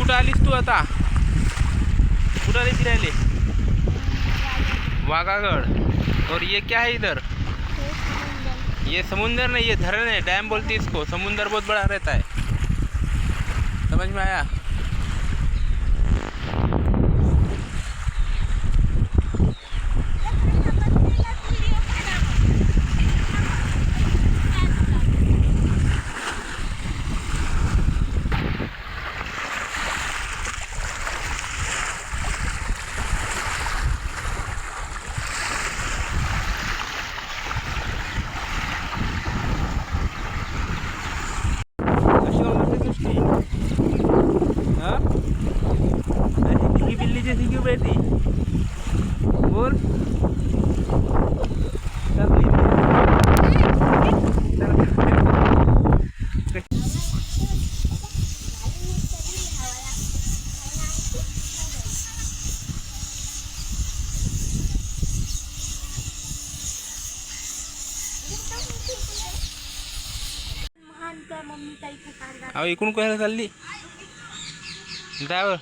कुठं आलीस तू आता? कुठं आली फिरायले? वाघागढ़। और ये क्या है इधर? ये समुंदर नहीं, ये धरण है, डैम बोलते इसको। समुंदर बहुत बड़ा रहता है, समझ में आया? बिल्ली जैसी क्यों बैठी? बोल। अहो इकडून कोणाला चालली? ड्रायव्हर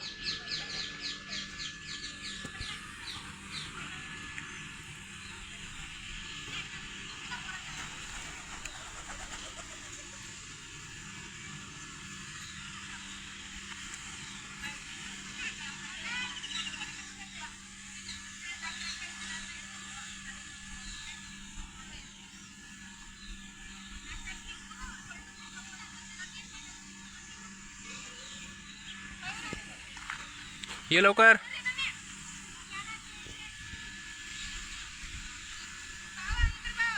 ये लवकर।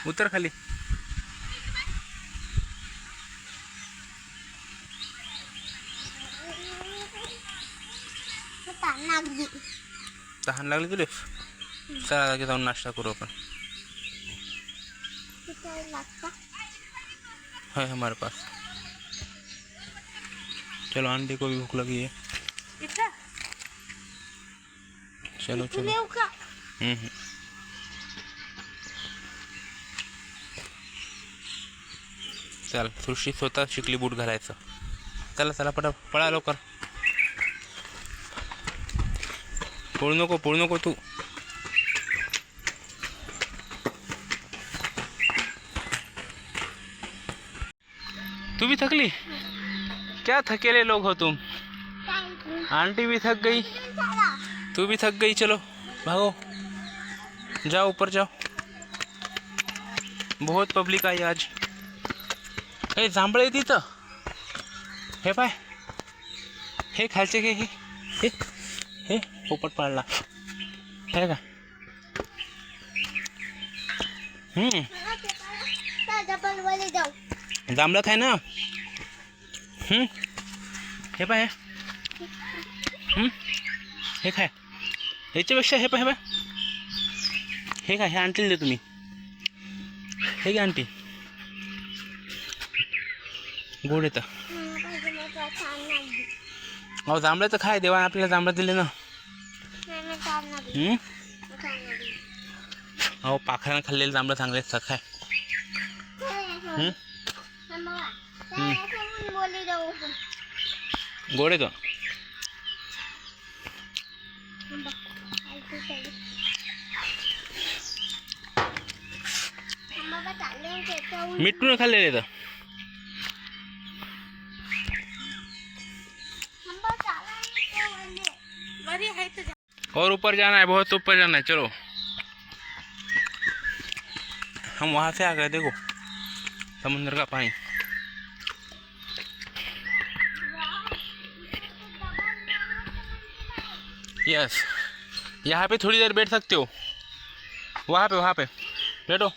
उतर खाली। तहान लागली तुले? चला जागे जाऊन नाश्ता करू अपन। है हमारे पास। चलो, आंटी को भी भूख लगी है। चलो चलो। चल, सृष्टी स्वतः शिकली बूट घालायचं। चला चला, पळा लवकर। पळू नको तू। तू भी थकली? क्या थकेले लोग हो तुम। आंटी भी थक गई, तू भी थक गई। चलो भागो, जाओ ऊपर जाओ। बहुत पब्लिक आई आज। हे जांभळे तिथं, हे पाय, हे खालचे घे। हे हे पोपट पाळला है का? जांभळं खाय ना। हे पाय, हे खाय। याच्यापेक्षा हे पाय, हे काय, हे आणतील दे तुम्ही। हे घ्या आंटी, गोड येतं। अहो जांभळं तर खाय, देवाने आपल्याला जांभळं दिले ना। अहो पाखरानं खाल्लेलं जांभळं चांगले असतात, खाय। गोड येतो। मिट्टू खाल्लेले तर। और ऊपर जाना है, बहुत ऊपर जाना है। चलो, हम वहां से आ गए। देखो समुद्र का पानी। यस, यहाँ पे थोड़ी देर बैठ सकते हो। वहाँ पे बैठो।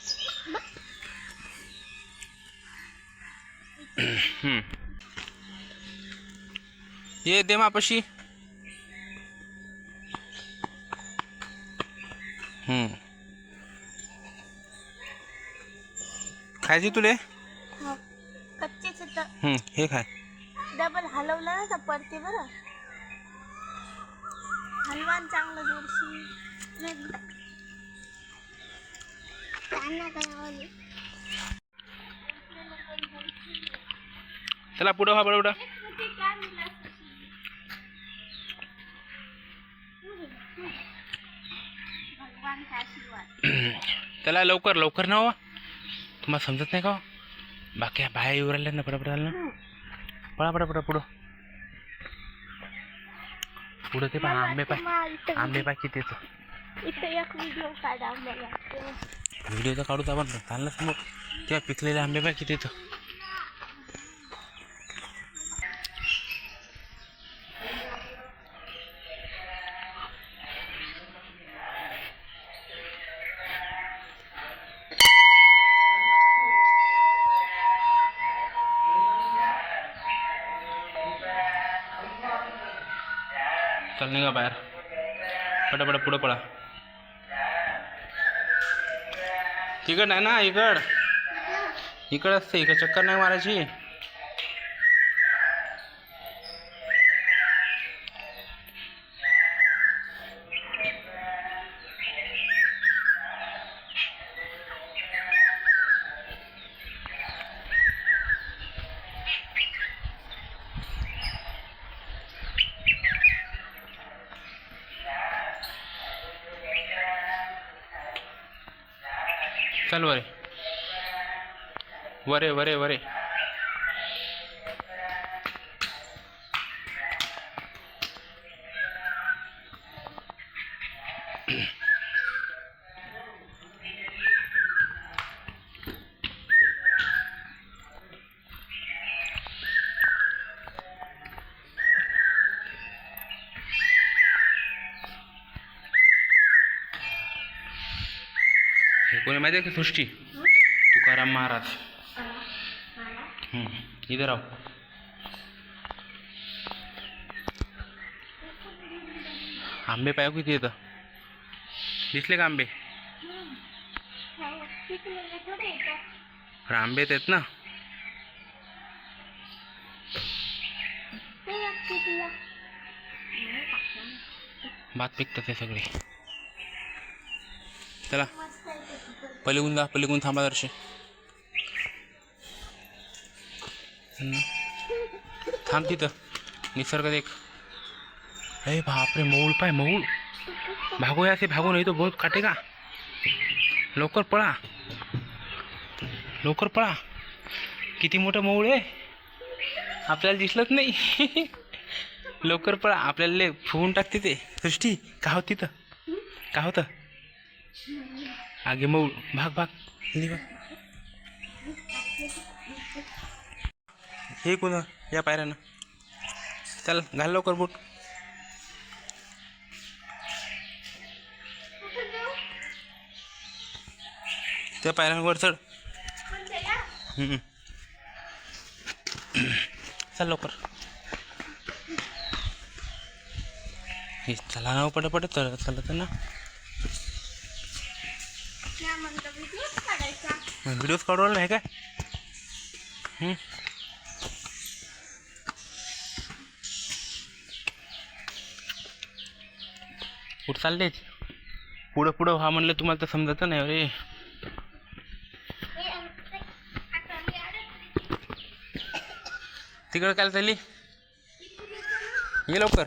ये दे मापाशी। खायची तुले? कच्चेच हे खाय। डबल हलवलं ना तर पडते बरं। हलवान चांगलं जोरशी। चला पुढं व्हा, बरोबर। सर्वांचे आशीर्वाद. त्याला लवकर लवकर ना हो, तुम्हाला समजत नाही का हो? बाकी बाहेर येऊ राहिल्या ना, बरोबर आलं ना. पळा पळा पळा पुढं पुढं. ते पहा आंबे पाय, आंबे पाय किती येतं. इथे एक व्हिडिओ काढा मला. व्हिडिओ तर काढूच आपण, चाललं समोर. तेव्हा पिकलेले आंबे पाय किती येतं. चल निघा बाहेर, पटापट पुढं पळा. तिकड आहे ना, इकड असते, इकडे चक्कर नाही मारायची. चल वरे वरे वरे वरे. कोणी माहिती आहे का सृष्टी? तुकाराम महाराज. इधर आओ. आंबे पाय किती येतं, दिसले का आंबे? आंबे आहेत ना. भात पिकतात ते सगळे. चला पलीकडून जा, पलीकडून थांबा दर्शे. थांब तिथं, निसर्ग देख. अरे बापरे, मऊळ पाय, मऊळ. भागो या से भागो, नाही तो बहुत काटेगा. लवकर पळा, लवकर पळा. किती मोठं मऊळ आहे, आपल्याला दिसलंच नाही. लवकर पळा, आपल्याला फुगून टाकते ते. सृष्टी का होत तिथं, का होतं? आगे मऊळ, भाग भाग. हे कोण या पायऱ्यानं? चल घाल लवकर बूट. त्या पायऱ्यांवर चढ. चल लवकर. हे चला ना पटापट, चलत ना. व्हिडिओज काढू नाही काय? कुठं चालले? पुढं पुढं व्हा म्हणलं, तुम्हाला तर समजत नाही. अरे तिकडं काय चालली? ये लवकर.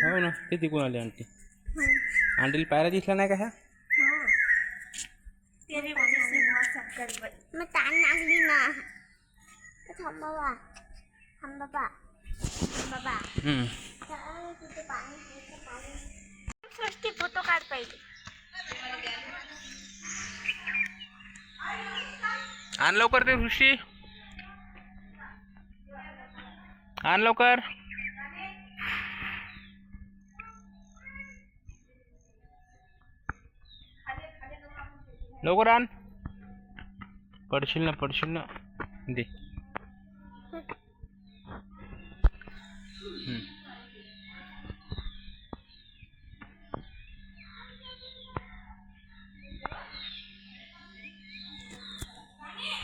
हो ना, ते तिकडून आली आंटी. आंटीला पायऱ्या दिसला नाही का ह्या? मग ताण लागली ना. थांब बाबा, थांब बाबा, बाबा. सृष्टी फोटो काढ पाहिजे. आण लवकर ते सृष्टी, आण लवकर. लवकर आण. पडशील ना, पडशील ना. दे.